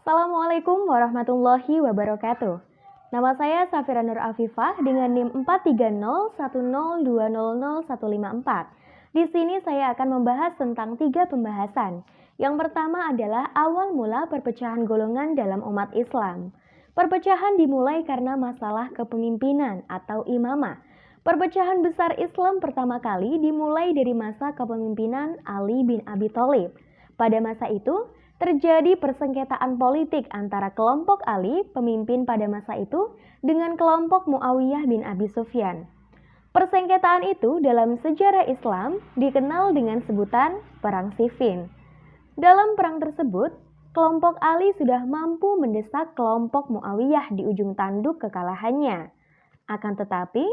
Assalamualaikum warahmatullahi wabarakatuh. Nama saya Safira Nur Afifah dengan NIM 43010200154. Di sini saya akan membahas tentang 3 pembahasan. Yang pertama adalah awal mula perpecahan golongan dalam umat Islam. Perpecahan dimulai karena masalah kepemimpinan atau imamah. Perpecahan besar Islam pertama kali dimulai dari masa kepemimpinan Ali bin Abi Thalib. Pada masa itu, terjadi persengketaan politik antara kelompok Ali, pemimpin pada masa itu, dengan kelompok Muawiyah bin Abi Sufyan. Persengketaan itu dalam sejarah Islam dikenal dengan sebutan Perang Siffin. Dalam perang tersebut, kelompok Ali sudah mampu mendesak kelompok Muawiyah di ujung tanduk kekalahannya. Akan tetapi,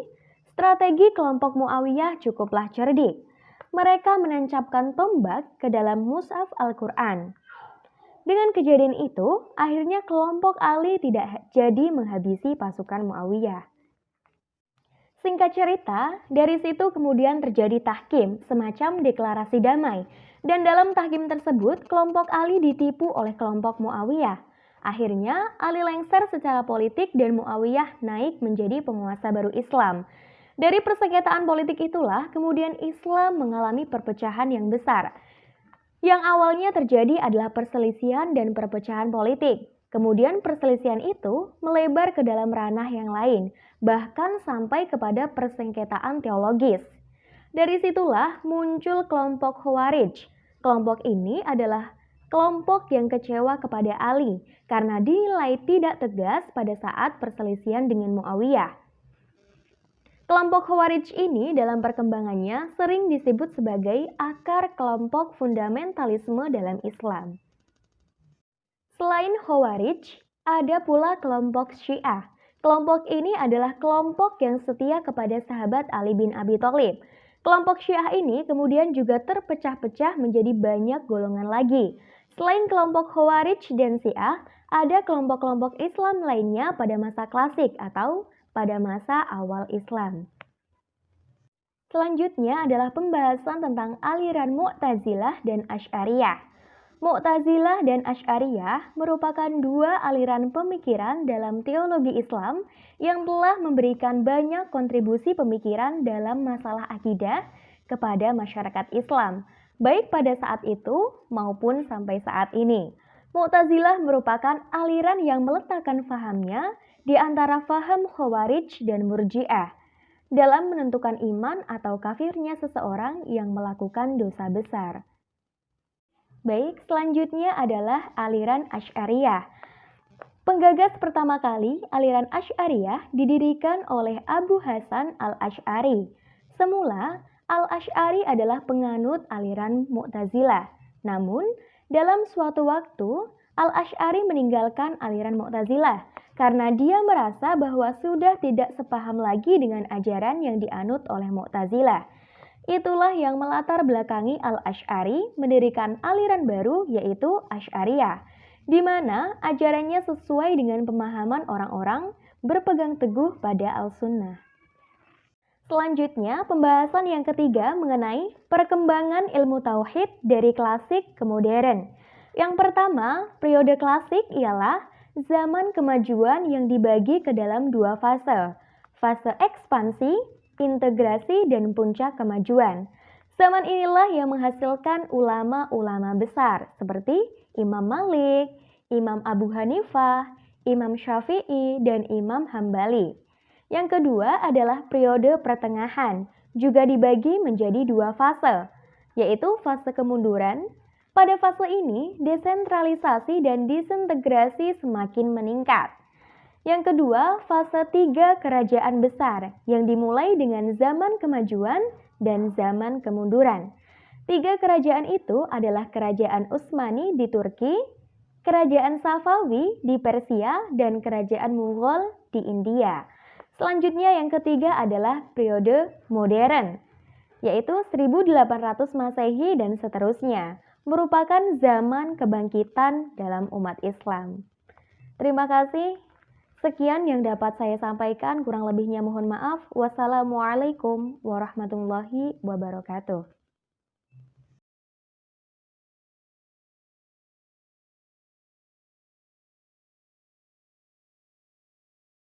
strategi kelompok Muawiyah cukuplah cerdik. Mereka menancapkan tombak ke dalam mushaf Al-Quran. Dengan kejadian itu, akhirnya kelompok Ali tidak jadi menghabisi pasukan Muawiyah. Singkat cerita, dari situ kemudian terjadi tahkim, semacam deklarasi damai. Dan dalam tahkim tersebut, kelompok Ali ditipu oleh kelompok Muawiyah. Akhirnya, Ali lengser secara politik dan Muawiyah naik menjadi penguasa baru Islam. Dari persengketaan politik itulah kemudian Islam mengalami perpecahan yang besar. Yang awalnya terjadi adalah perselisihan dan perpecahan politik. Kemudian perselisihan itu melebar ke dalam ranah yang lain, bahkan sampai kepada persengketaan teologis. Dari situlah muncul kelompok Khawarij. Kelompok ini adalah kelompok yang kecewa kepada Ali karena dinilai tidak tegas pada saat perselisihan dengan Muawiyah. Kelompok Khawarij ini dalam perkembangannya sering disebut sebagai akar kelompok fundamentalisme dalam Islam. Selain Khawarij, ada pula kelompok Syiah. Kelompok ini adalah kelompok yang setia kepada sahabat Ali bin Abi Thalib. Kelompok Syiah ini kemudian juga terpecah-pecah menjadi banyak golongan lagi. Selain kelompok Khawarij dan Syiah, ada kelompok-kelompok Islam lainnya pada masa klasik atau pada masa awal Islam. Selanjutnya adalah pembahasan tentang aliran Mu'tazilah dan Asy'ariyah. Mu'tazilah dan Asy'ariyah merupakan dua aliran pemikiran dalam teologi Islam yang telah memberikan banyak kontribusi pemikiran dalam masalah akidah kepada masyarakat Islam, baik pada saat itu maupun sampai saat ini. Mu'tazilah merupakan aliran yang meletakkan fahamnya di antara faham Khawarij dan Murji'ah dalam menentukan iman atau kafirnya seseorang yang melakukan dosa besar. Baik, selanjutnya adalah aliran Asy'ariyah. Penggagas pertama kali aliran Asy'ariyah didirikan oleh Abu Hasan al-Asy'ari. Semula, al-Asy'ari adalah penganut aliran Mu'tazilah. Namun, dalam suatu waktu, al-Asy'ari meninggalkan aliran Mu'tazilah karena dia merasa bahwa sudah tidak sepaham lagi dengan ajaran yang dianut oleh Mu'tazilah. Itulah yang melatar belakangi al-Asy'ari mendirikan aliran baru yaitu Asy'ariyah, di mana ajarannya sesuai dengan pemahaman orang-orang berpegang teguh pada al-sunnah. Selanjutnya, pembahasan yang ketiga mengenai perkembangan ilmu tauhid dari klasik ke modern. Yang pertama, periode klasik ialah zaman kemajuan yang dibagi ke dalam dua fase. Fase ekspansi, integrasi, dan puncak kemajuan. Zaman inilah yang menghasilkan ulama-ulama besar seperti Imam Malik, Imam Abu Hanifah, Imam Syafi'i, dan Imam Hambali. Yang kedua adalah periode pertengahan, juga dibagi menjadi dua fase, yaitu fase kemunduran. Pada fase ini, desentralisasi dan disintegrasi semakin meningkat. Yang kedua, fase 3 kerajaan besar yang dimulai dengan zaman kemajuan dan zaman kemunduran. 3 kerajaan itu adalah kerajaan Utsmani di Turki, kerajaan Safawi di Persia, dan kerajaan Mughal di India. Selanjutnya yang ketiga adalah periode modern, yaitu 1800 Masehi dan seterusnya, merupakan zaman kebangkitan dalam umat Islam. Terima kasih. Sekian yang dapat saya sampaikan, kurang lebihnya mohon maaf. Wassalamualaikum warahmatullahi wabarakatuh.